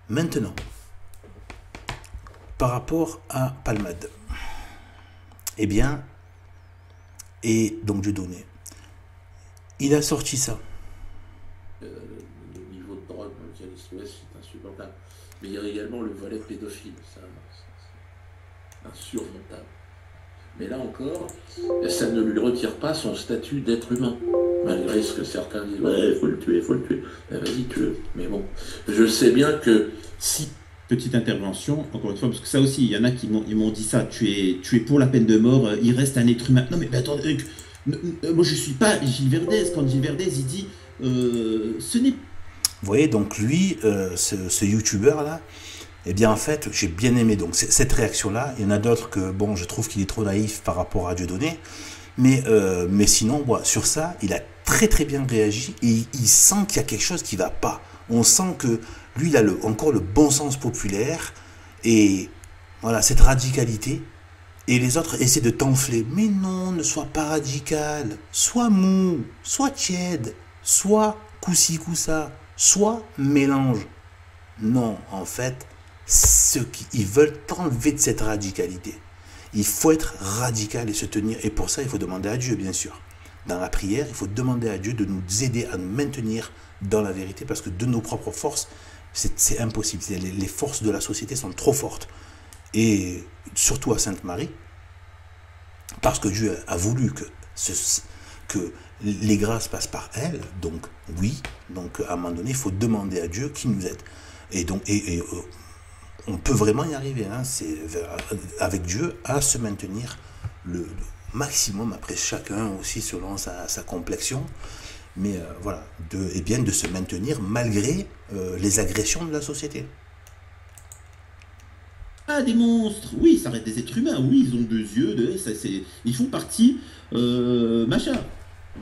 Maintenant, par rapport à Palmade, eh bien, et donc Dieudonné, il a sorti ça. Le niveau de drogue dans lequel il se trouve, c'est insupportable. Mais il y a également le volet pédophile, ça, c'est insurmontable. Mais là encore, ça ne lui retire pas son statut d'être humain. Malgré ce que certains disent, ouais, faut le tuer, faut le tuer. Ben, vas-y, tue-le. Mais bon, je sais bien que si. Petite intervention, encore une fois, parce que ça aussi, il y en a qui m'ont dit ça, tu es pour la peine de mort, il reste un être humain. Non mais attendez, moi je suis pas Gilles Verdez, quand Gilles Verdez il dit, ce n'est. Vous voyez, donc lui, ce youtubeur là, eh bien en fait, j'ai bien aimé donc cette réaction-là. Il y en a d'autres que, bon, je trouve qu'il est trop naïf par rapport à Dieudonné. Mais sinon, bon, sur ça, il a très très bien réagi et il sent qu'il y a quelque chose qui ne va pas. On sent que lui, il a encore le bon sens populaire et voilà, cette radicalité. Et les autres essaient de t'enfler. Mais non, ne sois pas radical. Sois mou, sois tiède, sois coussi coussa, sois mélange. Non, en fait, ils veulent t'enlever de cette radicalité. Il faut être radical et se tenir. Et pour ça, il faut demander à Dieu, bien sûr. Dans la prière, il faut demander à Dieu de nous aider à nous maintenir dans la vérité, parce que de nos propres forces, c'est impossible. Les forces de la société sont trop fortes. Et surtout à Sainte Marie, parce que Dieu a voulu que les grâces passent par elle. Donc oui, donc à un moment donné, il faut demander à Dieu qui nous aide. Et donc, on peut vraiment y arriver, hein, c'est avec Dieu, à se maintenir le maximum, après chacun aussi selon sa complexion, mais voilà, et bien de se maintenir malgré les agressions de la société. Ah, des monstres! Oui, ça reste des êtres humains, oui, ils ont deux yeux, ils font partie, machin.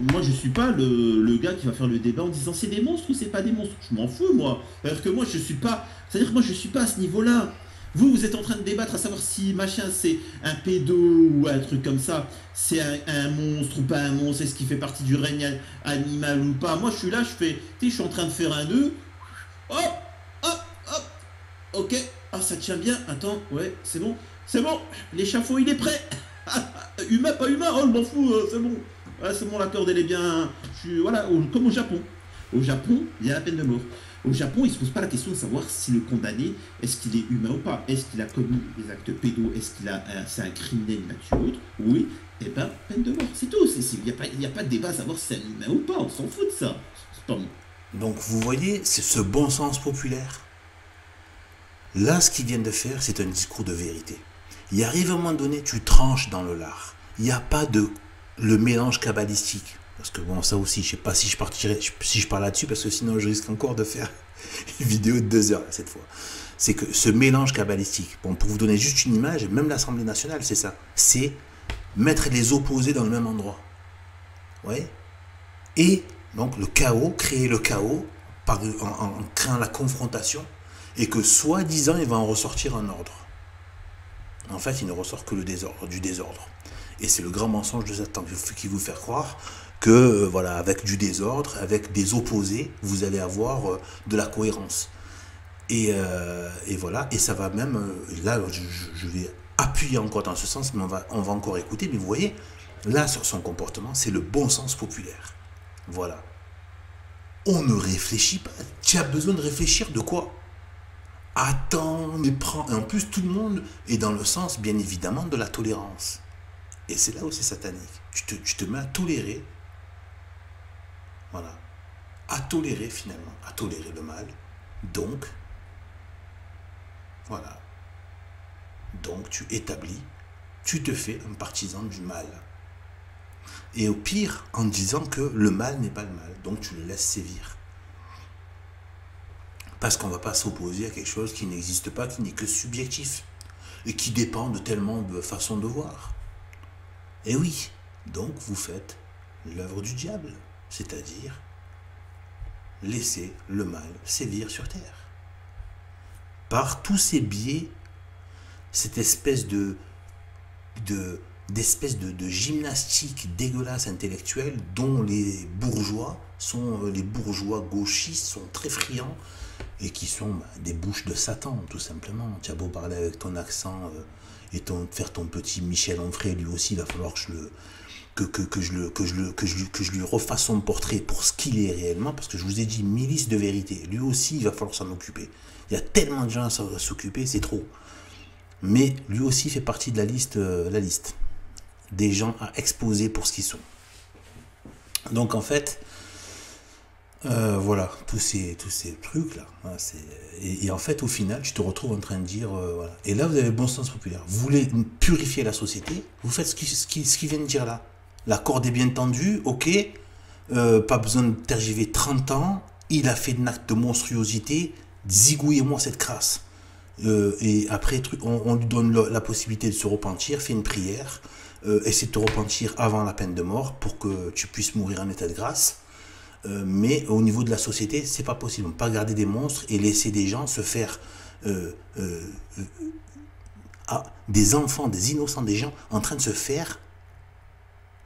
Moi, je suis pas le gars qui va faire le débat en disant c'est des monstres ou c'est pas des monstres. Je m'en fous, moi. C'est-à-dire que moi, je suis pas. C'est-à-dire que moi, je suis pas à ce niveau-là. Vous êtes en train de débattre à savoir si machin c'est un pédo ou un truc comme ça, c'est un monstre ou pas un monstre, est-ce qu'il fait partie du règne animal ou pas. Moi, je suis là, je suis en train de faire un nœud. Hop, hop, hop. Ok. Ah, ça tient bien. Attends, ouais, c'est bon. C'est bon. L'échafaud, il est prêt. Humain, pas humain. Oh, je m'en fous, c'est bon. Ouais, c'est bon, la corde, elle est bien. Voilà, comme au Japon. Au Japon, il y a la peine de mort. Au Japon, ils ne se posent pas la question de savoir si le condamné, est-ce qu'il est humain ou pas. Est-ce qu'il a commis des actes pédos. Est-ce qu'il a, c'est un criminel, il a tué autre. Oui, et ben, peine de mort. C'est tout. Il n'y a pas de débat à savoir si c'est un humain ou pas. On s'en fout de ça. C'est pas bon. Donc vous voyez, c'est ce bon sens populaire. Là, ce qu'ils viennent de faire, c'est un discours de vérité. Il arrive un moment donné, tu tranches dans le lard. Il n'y a pas de le mélange kabbalistique. Parce que bon, ça aussi, je sais pas si je parle là-dessus, parce que sinon je risque encore de faire une vidéo de 2 heures là, cette fois. C'est que ce mélange kabbalistique, bon, pour vous donner juste une image, même l'Assemblée nationale, c'est ça. C'est mettre les opposés dans le même endroit. Ouais. Et donc le chaos, créer le chaos en créant la confrontation, et que soi-disant il va en ressortir un ordre. En fait, il ne ressort que le désordre, du désordre. Et c'est le grand mensonge de Satan qui vous fait croire que, voilà, avec du désordre, avec des opposés, vous allez avoir de la cohérence. Et voilà, et ça va même, là, je vais appuyer encore dans ce sens, mais on va encore écouter, mais vous voyez, là, sur son comportement, c'est le bon sens populaire. Voilà. On ne réfléchit pas. Tu as besoin de réfléchir de quoi? Attends, mais prends. Et en plus, tout le monde est dans le sens, bien évidemment, de la tolérance. Et c'est là où c'est satanique. Tu te mets à tolérer, voilà, à tolérer finalement, à tolérer le mal. Donc, voilà. Donc, tu te fais un partisan du mal. Et au pire, en disant que le mal n'est pas le mal. Donc, tu le laisses sévir. Parce qu'on ne va pas s'opposer à quelque chose qui n'existe pas, qui n'est que subjectif. Et qui dépend de tellement de façons de voir. Et oui, donc vous faites l'œuvre du diable, c'est-à-dire laisser le mal sévir sur terre. Par tous ces biais, cette espèce d'espèce de gymnastique dégueulasse intellectuelle dont les bourgeois gauchistes sont très friands et qui sont des bouches de Satan, tout simplement. Tu as beau parler avec ton accent et faire ton petit Michel Onfray, lui aussi, il va falloir que je lui refasse son portrait pour ce qu'il est réellement, parce que je vous ai dit, milice de vérité. Lui aussi, il va falloir s'en occuper. Il y a tellement de gens à s'occuper, c'est trop. Mais lui aussi fait partie de la liste des gens à exposer pour ce qu'ils sont. Donc en fait, voilà, tous ces trucs là, voilà, et en fait au final tu te retrouves en train de dire voilà. Et là vous avez le bon sens populaire, vous voulez purifier la société, vous faites ce qu'il vient de dire là, la corde est bien tendue, ok, pas besoin de tergiver 30 ans, il a fait un acte de monstruosité, zigouillez-moi cette crasse. Et après on lui donne la possibilité de se repentir, fait une prière, essaie de te repentir avant la peine de mort pour que tu puisses mourir en état de grâce. Mais au niveau de la société, c'est pas possible. On ne peut pas garder des monstres et laisser des gens se faire des enfants, des innocents, des gens en train de se faire,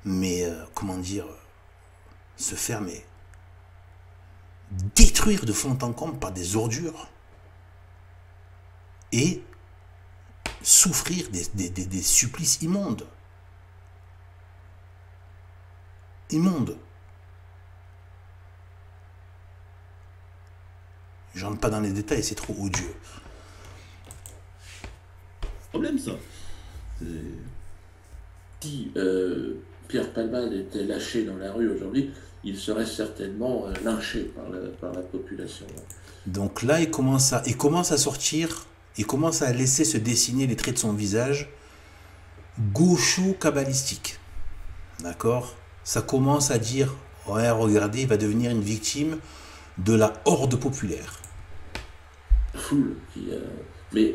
mais comment dire, se faire mais détruire de fond en comble par des ordures et souffrir des supplices immondes. Immondes. J'entre pas dans les détails, c'est trop odieux. Problème ça. Si Pierre Palmade était lâché dans la rue aujourd'hui, il serait certainement lynché par la population. Donc là, il commence à sortir, il commence à laisser se dessiner les traits de son visage gaucho-kabbalistique. D'accord? Ça commence à dire, ouais, regardez, il va devenir une victime de la horde populaire. Foule mais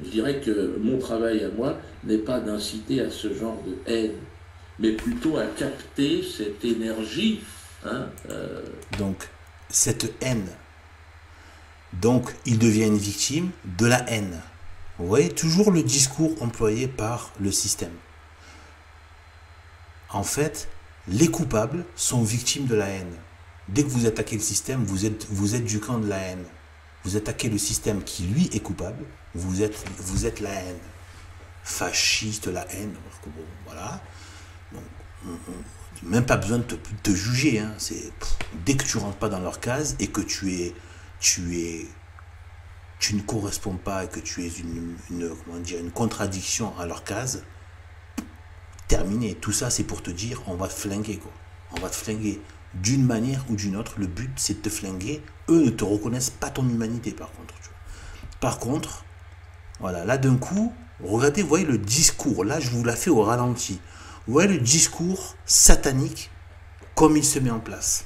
je dirais que mon travail à moi n'est pas d'inciter à ce genre de haine, mais plutôt à capter cette énergie. Donc, cette haine. Donc, il devient une victime de la haine. Vous voyez, toujours le discours employé par le système. En fait, les coupables sont victimes de la haine. Dès que vous attaquez le système, vous êtes du camp de la haine. Vous attaquez le système qui, lui, est coupable. Vous êtes la haine. Fasciste, la haine. Bon, voilà. Donc, même pas besoin de te juger. Hein. Dès que tu rentres pas dans leur case et que tu ne corresponds pas et que tu es une contradiction à leur case, terminé. Tout ça, c'est pour te dire, on va te flinguer, quoi. On va te flinguer. D'une manière ou d'une autre, le but c'est de te flinguer. Eux ne te reconnaissent pas ton humanité par contre. Tu vois. Par contre, voilà, là d'un coup, regardez, vous voyez le discours, là je vous la fais au ralenti. Vous voyez le discours satanique comme il se met en place.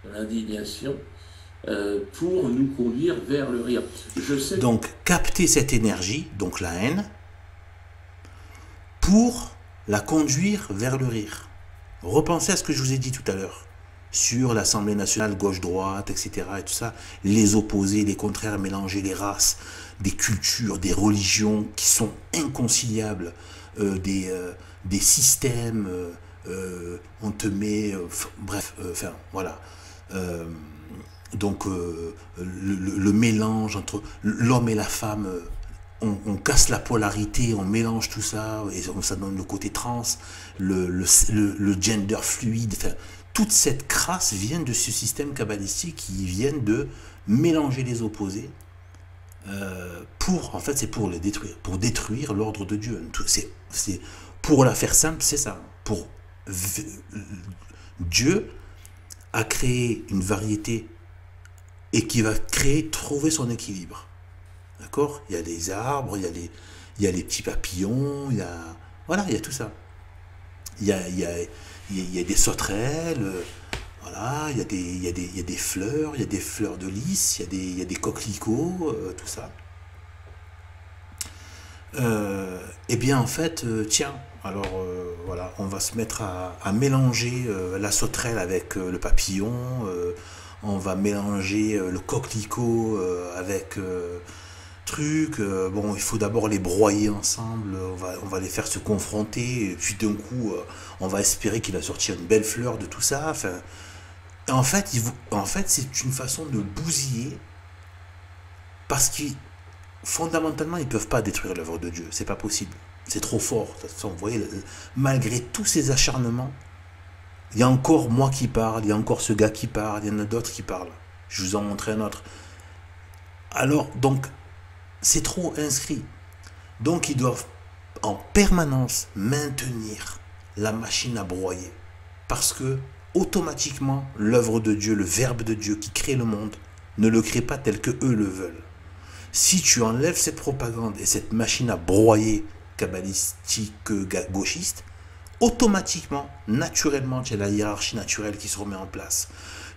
L'indignation pour nous conduire vers le rire. Je sais... Donc capter cette énergie, donc la haine, pour la conduire vers le rire. Repensez à ce que je vous ai dit tout à l'heure sur l'Assemblée nationale gauche-droite, etc. et tout ça, les opposés, les contraires, mélanger les races, des cultures, des religions qui sont inconciliables, des systèmes, on te met, bref, enfin voilà. Donc le mélange entre l'homme et la femme, on casse la polarité, on mélange tout ça, et ça donne le côté trans, le gender fluide, enfin, toute cette crasse vient de ce système kabbalistique qui vient de mélanger les opposés, en fait c'est pour les détruire, pour détruire l'ordre de Dieu. C'est pour la faire simple, c'est ça. Dieu a créé une variété et qui va trouver son équilibre. D'accord? Il y a des arbres, il y a les petits papillons, il y a tout ça. Il y a des sauterelles, voilà, il y a des fleurs, il y a des fleurs de lys, il y a des coquelicots, tout ça. Et bien en fait, tiens, alors voilà, on va se mettre à mélanger la sauterelle avec le papillon, on va mélanger le coquelicot avec truc, bon, il faut d'abord les broyer ensemble, on va les faire se confronter, et puis d'un coup, on va espérer qu'il va sortir une belle fleur de tout ça, enfin, Et en fait, c'est une façon de bousiller parce qu'ils, fondamentalement, ils ne peuvent pas détruire l'œuvre de Dieu. C'est pas possible. C'est trop fort. De toute façon, vous voyez, malgré tous ces acharnements, il y a encore moi qui parle, il y a encore ce gars qui parle, il y en a d'autres qui parlent. Je vous en montre un autre. Alors, donc, c'est trop inscrit. Donc, ils doivent en permanence maintenir la machine à broyer. Parce que, automatiquement, l'œuvre de Dieu, le Verbe de Dieu qui crée le monde, ne le crée pas tel que eux le veulent. Si tu enlèves cette propagande et cette machine à broyer kabbalistique, gauchiste, automatiquement, naturellement, tu as la hiérarchie naturelle qui se remet en place.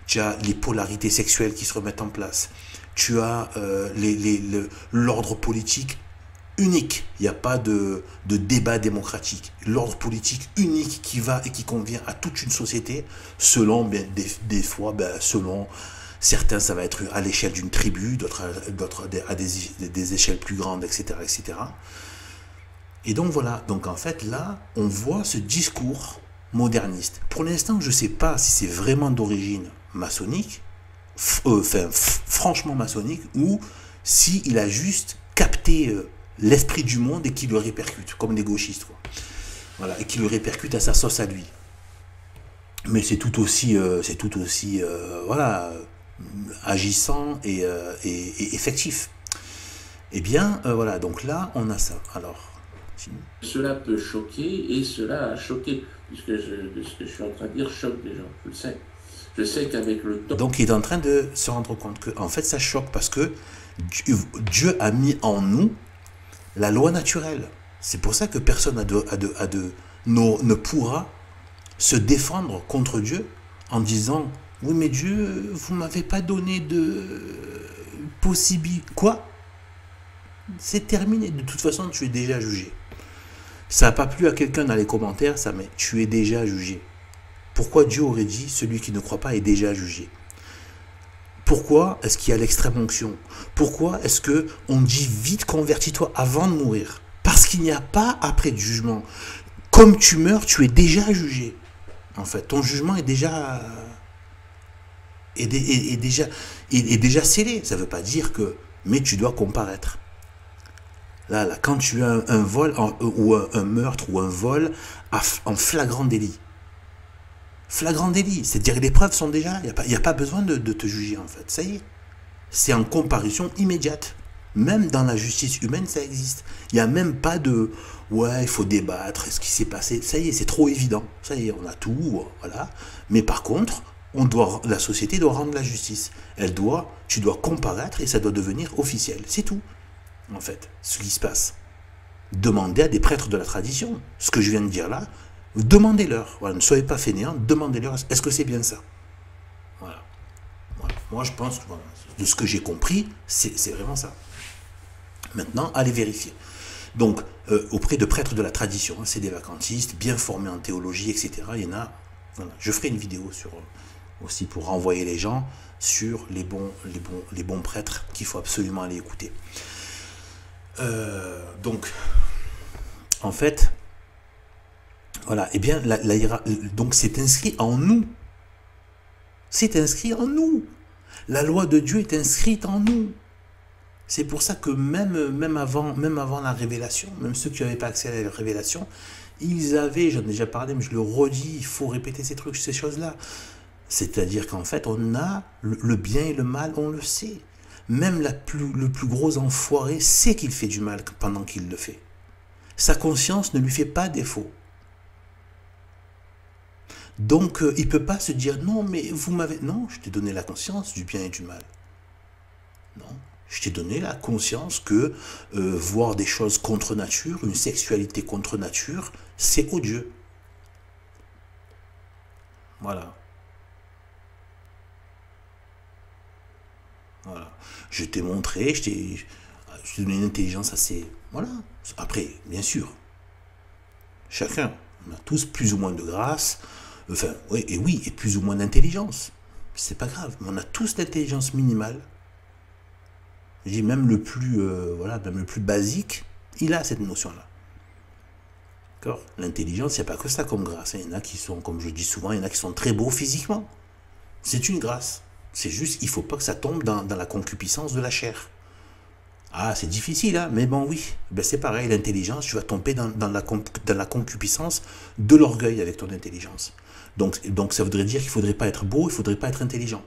Tu as les polarités sexuelles qui se remettent en place. Tu as l'ordre politique unique. Il n'y a pas de débat démocratique. L'ordre politique unique qui va et qui convient à toute une société, selon, bien, des fois, selon certains, ça va être à l'échelle d'une tribu, d'autres à des échelles plus grandes, etc., etc. Et donc voilà, donc en fait là, on voit ce discours moderniste. Pour l'instant, je ne sais pas si c'est vraiment d'origine maçonnique, franchement maçonnique, ou s'il a juste capté l'esprit du monde et qui le répercute, comme des gauchistes, quoi. Voilà, et qui le répercute à sa sauce à lui. Mais c'est tout aussi, voilà, agissant et effectif. Eh bien, voilà, donc là, on a ça. Alors... Cela peut choquer et cela a choqué, puisque ce que je suis en train de dire choque des gens, je le sais. Je sais qu'avec le temps... Donc il est en train de se rendre compte que en fait ça choque parce que Dieu a mis en nous la loi naturelle. C'est pour ça que personne ne pourra se défendre contre Dieu en disant « Oui mais Dieu, vous m'avez pas donné de possibilité. » Quoi? C'est terminé. De toute façon, tu es déjà jugé. Ça n'a pas plu à quelqu'un dans les commentaires, ça, mais tu es déjà jugé. Pourquoi Dieu aurait dit celui qui ne croit pas est déjà jugé? Pourquoi est-ce qu'il y a l'extrême onction? Pourquoi est-ce qu'on dit vite convertis-toi avant de mourir? Parce qu'il n'y a pas après de jugement. Comme tu meurs, tu es déjà jugé. En fait, ton jugement est déjà scellé. Ça ne veut pas dire que, mais tu dois comparaître. Là, quand tu as un vol ou un meurtre ou un vol en flagrant délit. Flagrant délit, c'est-à-dire que les preuves sont déjà... Il n'y a pas besoin de te juger, en fait. Ça y est. C'est en comparution immédiate. Même dans la justice humaine, ça existe. Il n'y a même pas de... Ouais, il faut débattre, ce qui s'est passé. Ça y est, c'est trop évident. Ça y est, on a tout, voilà. Mais par contre, la société doit rendre la justice. Tu dois comparaître et ça doit devenir officiel. C'est tout. En fait, ce qui se passe. Demandez à des prêtres de la tradition. Ce que je viens de dire là, demandez-leur. Voilà, ne soyez pas fainéants, demandez-leur. Est-ce que c'est bien ça? Voilà. Voilà. Moi, je pense que voilà, de ce que j'ai compris, c'est vraiment ça. Maintenant, allez vérifier. Donc, auprès de prêtres de la tradition, hein, c'est des vacantistes, bien formés en théologie, etc. Il y en a. Voilà. Je ferai une vidéo aussi pour renvoyer les gens sur les bons prêtres qu'il faut absolument aller écouter. Donc, en fait, voilà, et bien, donc c'est inscrit en nous. C'est inscrit en nous. La loi de Dieu est inscrite en nous. C'est pour ça que même avant la révélation, même ceux qui n'avaient pas accès à la révélation, ils avaient, j'en ai déjà parlé, mais je le redis, il faut répéter ces trucs, ces choses-là. C'est-à-dire qu'en fait, on a le bien et le mal, on le sait. Même le plus gros enfoiré sait qu'il fait du mal pendant qu'il le fait. Sa conscience ne lui fait pas défaut. Donc, il ne peut pas se dire, non, mais vous m'avez... Non, je t'ai donné la conscience du bien et du mal. Non, je t'ai donné la conscience que voir des choses contre nature, une sexualité contre nature, c'est odieux. Voilà. Voilà. Je t'ai montré, je t'ai donné une intelligence assez... Voilà. Après, bien sûr, chacun, on a tous plus ou moins de grâce, enfin, oui, et plus ou moins d'intelligence. C'est pas grave, mais on a tous l'intelligence minimale. Je dis même le plus, même le plus basique, il a cette notion-là. L'intelligence, il n'y a pas que ça comme grâce. Il y en a qui sont, comme je dis souvent, il y en a qui sont très beaux physiquement. C'est une grâce. C'est juste, il faut pas que ça tombe dans la concupiscence de la chair. Ah, c'est difficile, hein, mais bon, oui. Ben, c'est pareil, l'intelligence, tu vas tomber dans la concupiscence de l'orgueil avec ton intelligence. Donc ça voudrait dire qu'il ne faudrait pas être beau, il ne faudrait pas être intelligent.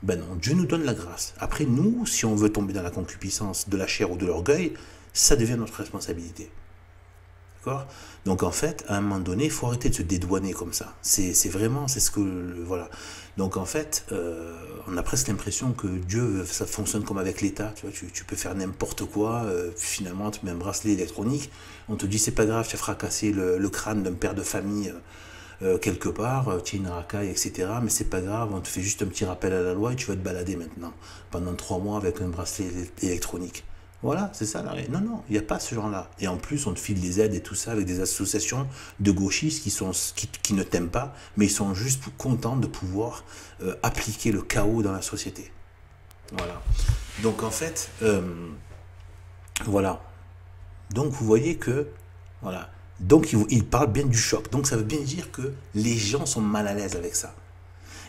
Ben non, Dieu nous donne la grâce. Après, nous, si on veut tomber dans la concupiscence de la chair ou de l'orgueil, ça devient notre responsabilité. D'accord? Donc en fait, à un moment donné, il faut arrêter de se dédouaner comme ça. C'est vraiment, c'est ce que... Voilà. Donc en fait, on a presque l'impression que Dieu, ça fonctionne comme avec l'État. Tu vois, tu peux faire n'importe quoi, finalement, tu mets un bracelet électronique, on te dit c'est pas grave, tu as fracassé le crâne d'un père de famille quelque part, tu es une racaille, etc. Mais c'est pas grave, on te fait juste un petit rappel à la loi et tu vas te balader maintenant, pendant 3 mois avec un bracelet électronique. Voilà, c'est ça l'arrêt. Non, non, il n'y a pas ce genre-là. Et en plus, on te file des aides et tout ça avec des associations de gauchistes qui ne t'aiment pas, mais ils sont juste contents de pouvoir appliquer le chaos dans la société. Voilà. Donc en fait, voilà. Donc vous voyez que, voilà. Donc il parle bien du choc. Donc ça veut bien dire que les gens sont mal à l'aise avec ça.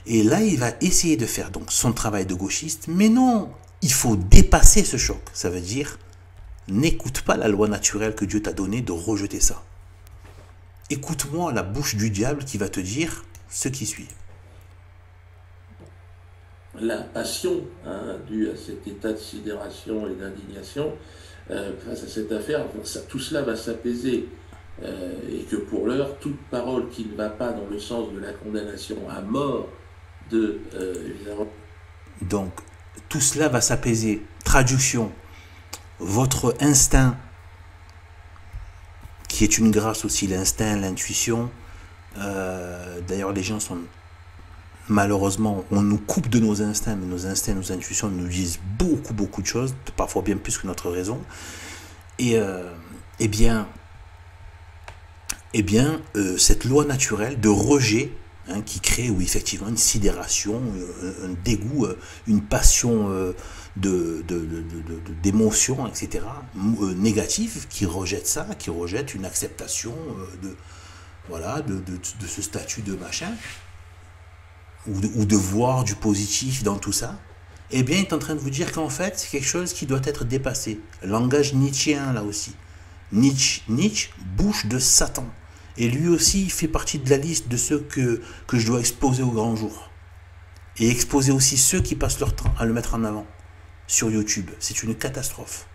Et là, il va essayer de faire donc son travail de gauchiste, mais non, il faut dépasser ce choc. Ça veut dire, n'écoute pas la loi naturelle que Dieu t'a donnée de rejeter ça. Écoute-moi la bouche du diable qui va te dire ce qui suit. La passion due à cet état de sidération et d'indignation face à cette affaire, tout cela va s'apaiser. Et que pour l'heure, toute parole qui ne va pas dans le sens de la condamnation à mort de... Donc, tout cela va s'apaiser. Traduction, votre instinct, qui est une grâce aussi, l'instinct, l'intuition. D'ailleurs, les gens sont... Malheureusement, on nous coupe de nos instincts, mais nos instincts, nos intuitions nous disent beaucoup de choses, parfois bien plus que notre raison. Et cette loi naturelle de rejet, qui crée effectivement une sidération, un dégoût, une passion d'émotions, etc., négative, qui rejette ça, qui rejette une acceptation de ce statut de machin, ou de voir du positif dans tout ça. Eh bien, il est en train de vous dire qu'en fait, c'est quelque chose qui doit être dépassé. Langage nietzschéen, là aussi. Nietzsche, bouche de Satan. Et lui aussi, il fait partie de la liste de ceux que je dois exposer au grand jour. Et exposer aussi ceux qui passent leur temps à le mettre en avant sur YouTube. C'est une catastrophe.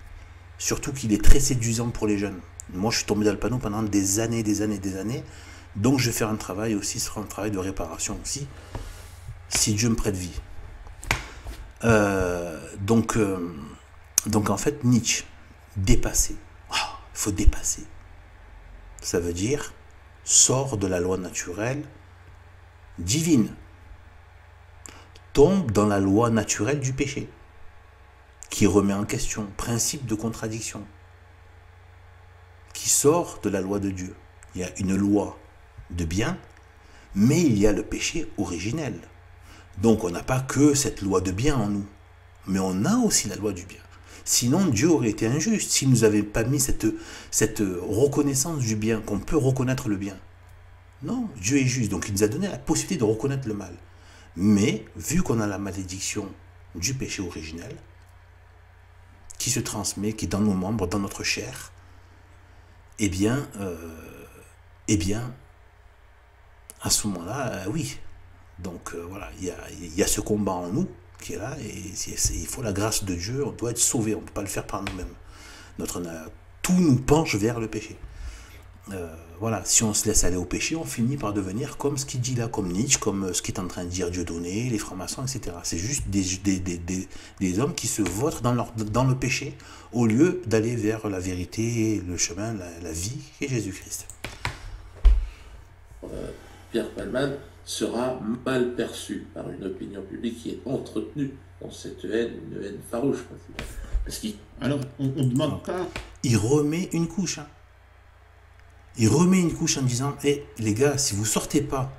Surtout qu'il est très séduisant pour les jeunes. Moi, je suis tombé dans le panneau pendant des années. Donc, je vais faire un travail aussi, ce sera un travail de réparation aussi, si Dieu me prête vie. Donc en fait, Nietzsche, dépasser. Il faut dépasser. Ça veut dire, sors de la loi naturelle divine. Tombe dans la loi naturelle du péché, qui remet en question, principe de contradiction, qui sort de la loi de Dieu. Il y a une loi de bien, mais il y a le péché originel. Donc on n'a pas que cette loi de bien en nous, mais on a aussi la loi du bien. Sinon Dieu aurait été injuste s'il ne nous avait pas mis cette reconnaissance du bien, qu'on peut reconnaître le bien. Non, Dieu est juste, donc il nous a donné la possibilité de reconnaître le mal. Mais vu qu'on a la malédiction du péché originel, qui se transmet, qui est dans nos membres, dans notre chair, eh bien, à ce moment-là, oui. Donc voilà, il y a ce combat en nous qui est là, et il faut la grâce de Dieu, on doit être sauvé, on ne peut pas le faire par nous-mêmes. Tout nous penche vers le péché. Voilà, si on se laisse aller au péché, on finit par devenir comme ce qu'il dit là, comme Nietzsche, comme ce qui est en train de dire Dieudonné, les francs-maçons, etc. C'est juste des hommes qui se vautrent dans le péché, au lieu d'aller vers la vérité, le chemin, la vie, qui est Jésus-Christ. Pierre Palmade sera mal perçu par une opinion publique qui est entretenue dans cette haine, une haine farouche. Alors, on ne demande pas... Il remet une couche. Il remet une couche en disant, les gars, si vous ne sortez pas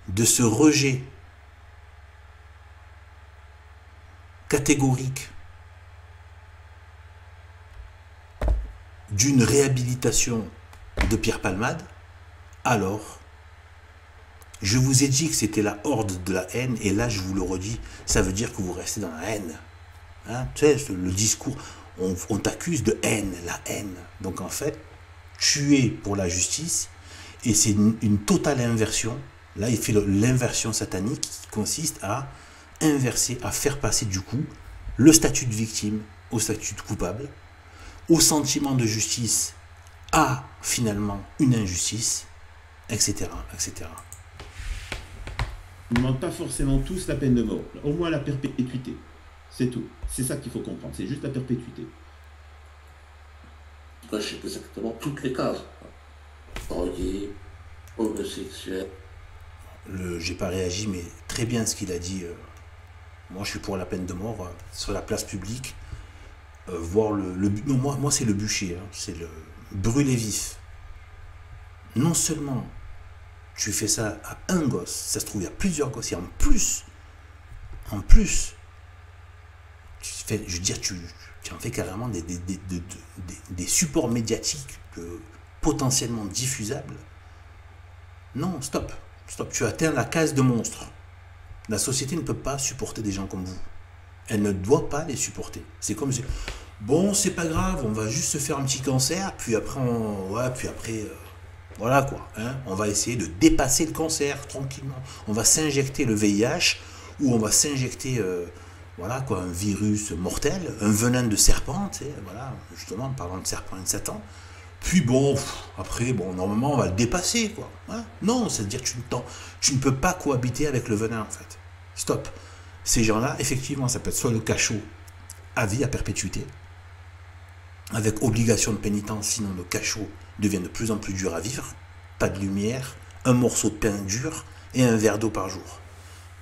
de ce rejet catégorique d'une réhabilitation de Pierre Palmade, alors Je vous ai dit que c'était la horde de la haine, et là je vous le redis, ça veut dire que vous restez dans la haine. Hein, tu sais, le discours, on t'accuse de haine, la haine. Donc en fait, tu es pour la justice, et c'est une totale inversion. Là, il fait l'inversion satanique qui consiste à inverser, à faire passer du coup le statut de victime au statut de coupable, au sentiment de justice à finalement une injustice, etc., etc. Ils ne demandent pas forcément tous la peine de mort, au moins la perpétuité. C'est tout. C'est ça qu'il faut comprendre, c'est juste la perpétuité. Moi, je sais exactement toutes les cases. Drogué, homosexuel. J'ai pas réagi, mais très bien ce qu'il a dit. Moi, je suis pour la peine de mort sur la place publique. Voir non, moi c'est le bûcher, hein, c'est le brûler vif. Non seulement tu fais ça à un gosse, ça se trouve il y a plusieurs gosses, et en plus, je veux dire, tu en fais carrément des supports médiatiques potentiellement diffusables. Non, stop, tu atteins la case de monstre. La société ne peut pas supporter des gens comme vous. Elle ne doit pas les supporter. C'est comme si, bon, c'est pas grave, on va juste se faire un petit cancer, puis après, voilà quoi. Hein, on va essayer de dépasser le cancer tranquillement. On va s'injecter le VIH, ou on va s'injecter, voilà quoi, un virus mortel, un venin de serpent, tu sais, voilà, justement, en parlant de serpent et de Satan. Puis bon, après, bon, normalement, on va le dépasser, quoi. Hein, non, c'est-à-dire que tu ne peux pas cohabiter avec le venin, en fait. Stop. Ces gens-là, effectivement, ça peut être soit le cachot à vie, à perpétuité, avec obligation de pénitence, sinon le cachot devient de plus en plus dur à vivre, pas de lumière, un morceau de pain dur et un verre d'eau par jour.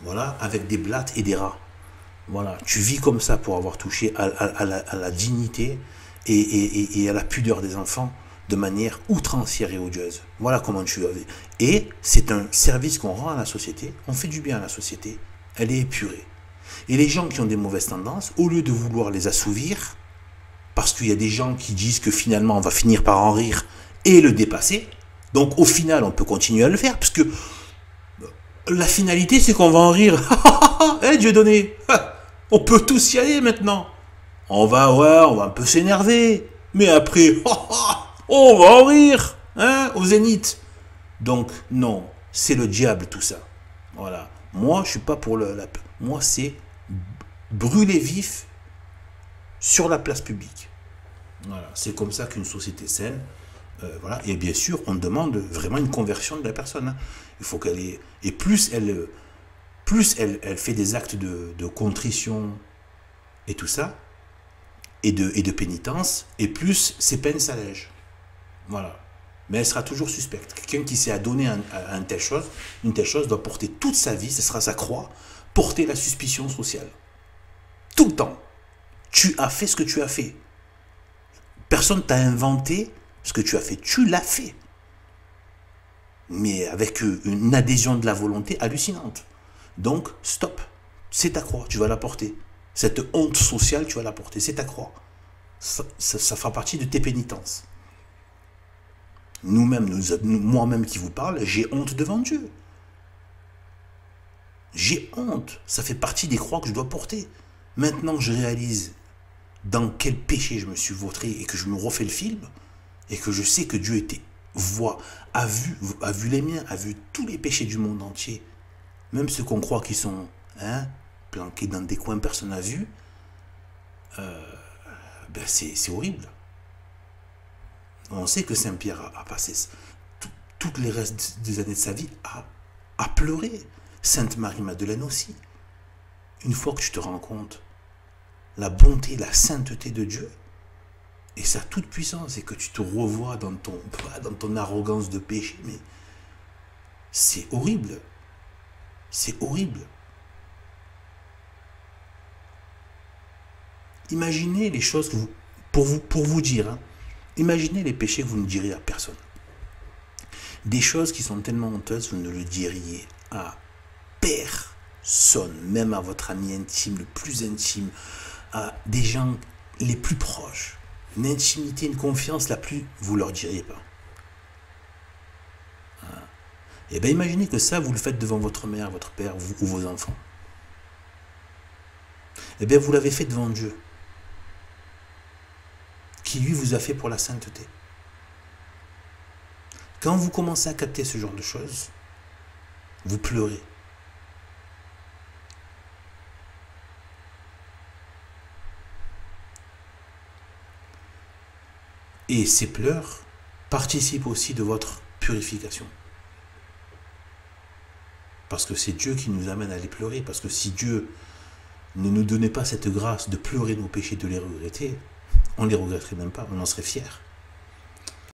Voilà, avec des blattes et des rats. Voilà, tu vis comme ça pour avoir touché à la dignité et à la pudeur des enfants de manière outrancière et odieuse. Voilà comment tu vas vivre. Et c'est un service qu'on rend à la société, on fait du bien à la société, elle est épurée. Et les gens qui ont des mauvaises tendances, au lieu de vouloir les assouvir, parce qu'il y a des gens qui disent que finalement on va finir par en rire et le dépasser, donc au final on peut continuer à le faire, parce que la finalité c'est qu'on va en rire. Eh, Dieudonné, on peut tous y aller maintenant. On va un peu s'énerver, mais après, on va en rire, hein, au zénith. Donc non, c'est le diable tout ça. Voilà. Moi, je suis pas pour moi, c'est brûler vif sur la place publique. Voilà. C'est comme ça qu'une société saine. Voilà. Et bien sûr, on demande vraiment une conversion de la personne. Hein. Il faut qu'elle ait. Et plus elle fait des actes de contrition et tout ça, et de pénitence, et plus ses peines s'allègent. Voilà. Mais elle sera toujours suspecte. Quelqu'un qui s'est adonné à une telle chose doit porter toute sa vie, ce sera sa croix, porter la suspicion sociale. Tout le temps. Tu as fait ce que tu as fait. Personne t'a inventé ce que tu as fait. Tu l'as fait. Mais avec une adhésion de la volonté hallucinante. Donc, stop. C'est ta croix, tu vas la porter. Cette honte sociale, tu vas la porter. C'est ta croix. Ça fera partie de tes pénitences. Moi-même qui vous parle, j'ai honte devant Dieu. J'ai honte. Ça fait partie des croix que je dois porter. Maintenant que je réalise dans quel péché je me suis vautré et que je me refais le film, et que je sais que Dieu a vu les miens, a vu tous les péchés du monde entier, même ceux qu'on croit qui sont planqués dans des coins personne n'a vu, c'est horrible. On sait que Saint-Pierre a passé toutes les restes des années de sa vie à pleurer. Sainte Marie-Madeleine aussi. Une fois que tu te rends compte la bonté, la sainteté de Dieu et sa toute-puissance, et que tu te revois dans ton arrogance de péché, mais c'est horrible. C'est horrible. Imaginez les choses que pour vous dire, hein, imaginez les péchés que vous ne diriez à personne. Des choses qui sont tellement honteuses, vous ne le diriez à personne, même à votre ami intime, le plus intime, à des gens les plus proches. Une intimité, une confiance la plus, vous ne leur diriez pas. Eh bien, imaginez que ça, vous le faites devant votre mère, votre père ou vos enfants. Eh bien, vous l'avez fait devant Dieu, qui lui vous a fait pour la sainteté. Quand vous commencez à capter ce genre de choses, vous pleurez. Et ces pleurs participent aussi de votre purification. Parce que c'est Dieu qui nous amène à les pleurer. Parce que si Dieu ne nous donnait pas cette grâce de pleurer nos péchés, de les regretter, on ne les regretterait même pas, on en serait fiers.